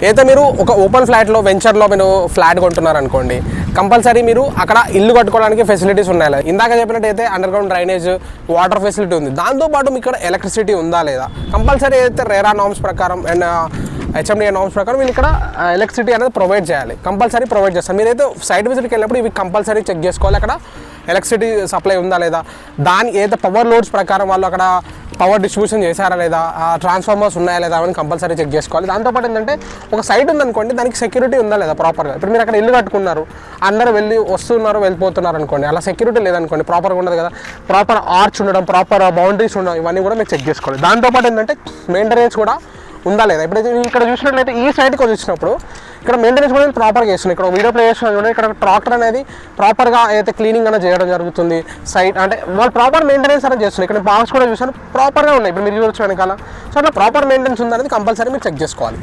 అయితే మీరు ఒక ఓపెన్ ఫ్లాట్లో వెంచర్లో మీరు ఫ్లాట్ కొంటున్నారు అనుకోండి, కంపల్సరీ మీరు అక్కడ ఇల్లు కట్టుకోవడానికి ఫెసిలిటీస్ ఉన్నాయి. ఇందాక చెప్పినట్టయితే underground drainage, water facility ఉంది. దాంతోపాటు మీకు ఇక్కడ ఎలక్ట్రిసిటీ ఉందా లేదా, కంపల్సరీ అయితే రేరా నామ్స్ ప్రకారం అండ్ హెచ్ఎండిఏ నామ్స్ ప్రకారం మీరు ఇక్కడ ఎలక్ట్రిసిటీ అనేది ప్రొవైడ్ చేయాలి, కంపల్సరీ ప్రొవైడ్ చేస్తారు. మీరైతే సైట్ విజిట్కి వెళ్ళినప్పుడు ఇవి కంపల్సరీ చెక్ చేసుకోవాలి, అక్కడ ఎలక్ట్రిసిటీ సప్లై ఉందా లేదా, దాని ఏదైతే పవర్ లోడ్స్ ప్రకారం వాళ్ళు అక్కడ పవర్ డిస్ట్రిబ్యూషన్ చేశారా లేదా, ట్రాన్స్ఫార్మర్స్ ఉన్నాయా లేదా అని కంపల్సరీ చెక్ చేసుకోవాలి. దాంతోపాటు ఏంటంటే ఒక సైట్ ఉందనుకోండి, దానికి సెక్యూరిటీ ఉందా లేదా ప్రాపర్గా. ఇప్పుడు మీరు అక్కడ ఇల్లు కట్టుకున్నారు, అందరూ వెళ్ళి వస్తున్నారు వెళ్ళిపోతున్నారు అనుకోండి, అలా సెక్యూరిటీ లేదనుకోండి, ప్రాపర్గా ఉండదు కదా. ప్రాపర్ ఆర్చ్ ఉండడం, ప్రాపర్ బౌండరీస్ ఉండడం, ఇవన్నీ కూడా మీరు చెక్ చేసుకోవాలి. దాంతోపాటు ఏంటంటే మెయింటెనెన్స్ కూడా ఉందా లేదా. ఇప్పుడు ఇక్కడ చూసినట్లయితే ఈ సైట్కి వచ్చినప్పుడు ఇక్కడ మెయింటెనెన్స్ కూడా ప్రాపర్గా చేస్తుంది. ఇక్కడ వీడియో ప్లే చేస్తున్నా చూడండి, ఇక్కడ ట్రాక్టర్ అనేది ప్రాపర్గా అయితే క్లీనింగ్ అనేది చేయడం జరుగుతుంది. సైట్ అంటే వాళ్ళు ప్రాపర్ మెయింటెనెన్స్ అనేది చేస్తుంది. ఇక్కడ బాక్స్ కూడా చూసాను ప్రాపర్గా ఉన్నాయి, ఇప్పుడు మీరు చూడొచ్చు వెనకాల. సో అట్లా ప్రాపర్ మెయింటెనెన్స్ ఉందనేది కంపల్సరీ మీరు చెక్ చేసుకోవాలి.